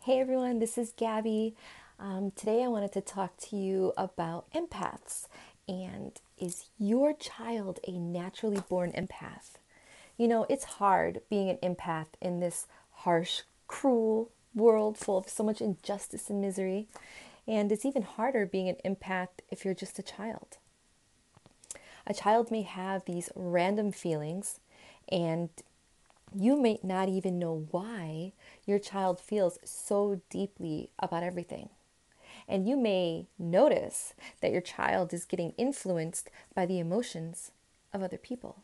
Hey everyone, this is Gabby. Today I wanted to talk to you about empaths. And is your child a naturally born empath? You know, it's hard being an empath in this harsh, cruel world full of so much injustice and misery. And it's even harder being an empath if you're just a child. A child may have these random feelings, and you may not even know why your child feels so deeply about everything. And you may notice that your child is getting influenced by the emotions of other people.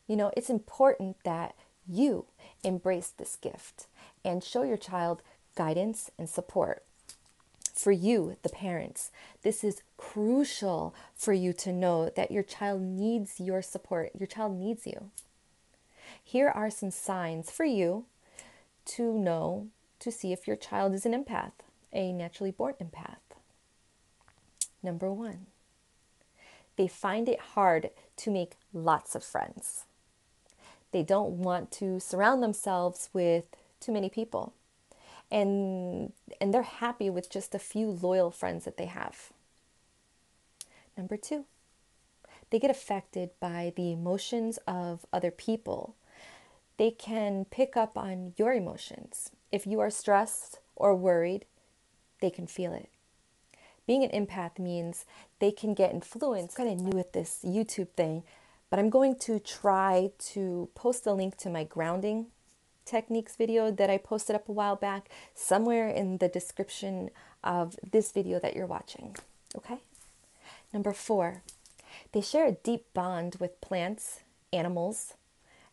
You know, it's important that you embrace this gift and show your child guidance and support. For you, the parents, this is crucial for you to know that your child needs your support. Your child needs you. Here are some signs for you to know to see if your child is an empath, a naturally born empath. Number one, they find it hard to make lots of friends. They don't want to surround themselves with too many people. And they're happy with just a few loyal friends that they have. Number two, they get affected by the emotions of other people. They can pick up on your emotions. If you are stressed or worried, they can feel it. Being an empath means they can get influenced. I'm kind of new at this YouTube thing, but I'm going to try to post a link to my grounding techniques video that I posted up a while back somewhere in the description of this video that you're watching. Okay? Number four, they share a deep bond with plants, animals,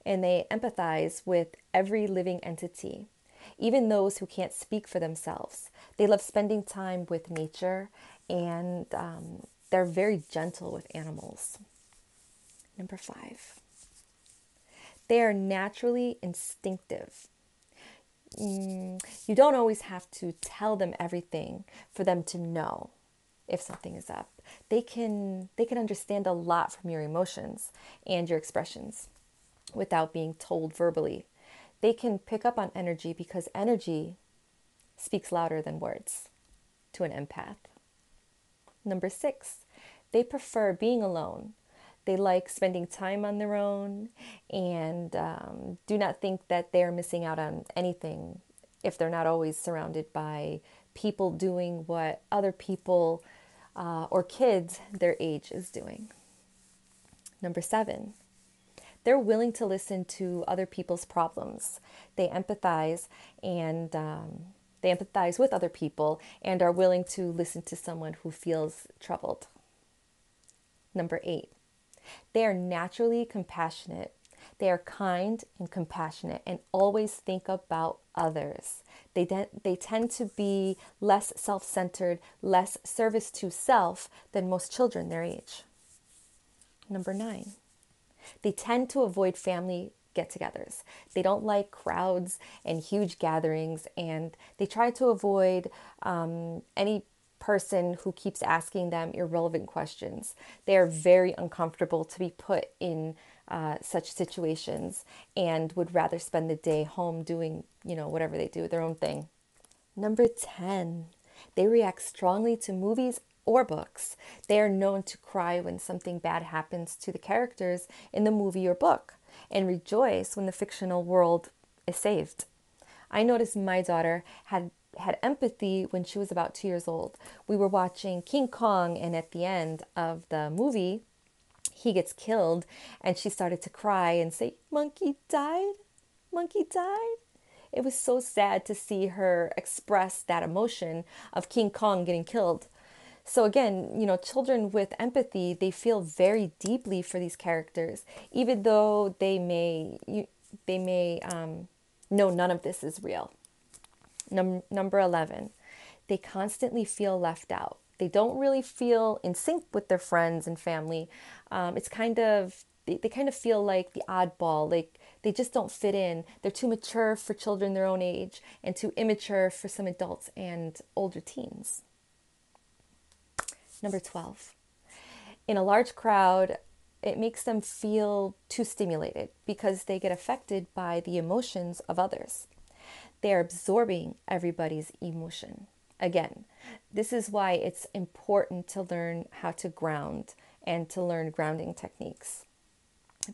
and they empathize with every living entity, even those who can't speak for themselves. They love spending time with nature, and they're very gentle with animals. Number five, they are naturally instinctive. You don't always have to tell them everything for them to know if something is up. They can understand a lot from your emotions and your expressions without being told verbally. They can pick up on energy because energy speaks louder than words to an empath. Number six, they prefer being alone. They like spending time on their own and do not think that they're missing out on anything if they're not always surrounded by people doing what other people or kids their age is doing. Number seven, they're willing to listen to other people's problems. They empathize and they empathize with other people and are willing to listen to someone who feels troubled. Number eight, they are naturally compassionate. They are kind and compassionate and always think about others. They tend to be less self-centered, less service to self than most children their age. Number nine, they tend to avoid family get-togethers. They don't like crowds and huge gatherings, and they try to avoid any person who keeps asking them irrelevant questions. They are very uncomfortable to be put in such situations and would rather spend the day home doing, whatever they do, their own thing. Number 10, they react strongly to movies or books. They are known to cry when something bad happens to the characters in the movie or book and rejoice when the fictional world is saved. I noticed my daughter had empathy when she was about 2 years old. We were watching King Kong, and at the end of the movie, he gets killed, and she started to cry and say, "Monkey died? Monkey died?" It was so sad to see her express that emotion of King Kong getting killed. So again, children with empathy, they feel very deeply for these characters, even though they may know none of this is real. Number 11, they constantly feel left out. They don't really feel in sync with their friends and family. It's kind of they kind of feel like the oddball, like they just don't fit in. They're too mature for children their own age and too immature for some adults and older teens. Number 12, in a large crowd, it makes them feel too stimulated because they get affected by the emotions of others. They are absorbing everybody's emotion. Again, this is why it's important to learn how to ground and to learn grounding techniques.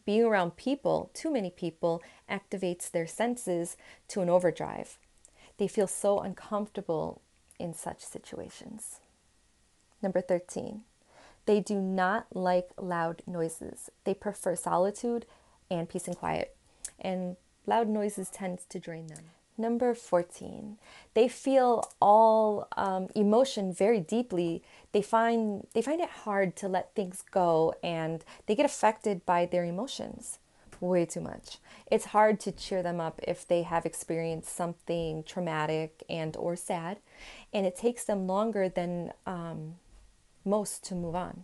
Being around people, too many people, activates their senses to an overdrive. They feel so uncomfortable in such situations. Number 13, they do not like loud noises. They prefer solitude and peace and quiet. And loud noises tend to drain them. Number 14, they feel all emotion very deeply. They find it hard to let things go, and they get affected by their emotions way too much. It's hard to cheer them up if they have experienced something traumatic and or sad, and it takes them longer than most to move on.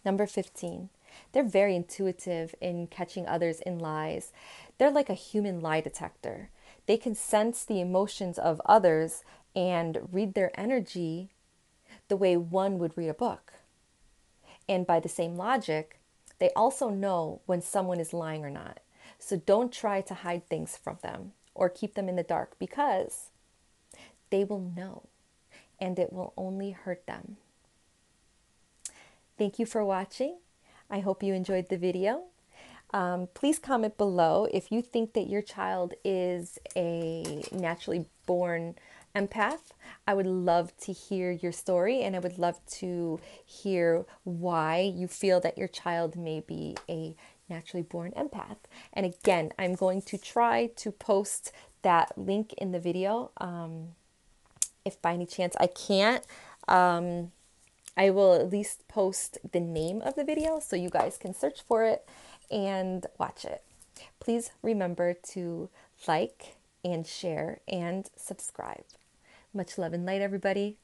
Number 15, they're very intuitive in catching others in lies. They're like a human lie detector. They can sense the emotions of others and read their energy the way one would read a book. And by the same logic, they also know when someone is lying or not. So don't try to hide things from them or keep them in the dark, because they will know and it will only hurt them. Thank you for watching. I hope you enjoyed the video. Please comment below if you think that your child is a naturally born empath. I would love to hear your story, and I would love to hear why you feel that your child may be a naturally born empath. And again, I'm going to try to post that link in the video. If by any chance I can't, I will at least post the name of the video so you guys can search for it and watch it. Please remember to like and share and subscribe. Much love and light, everybody.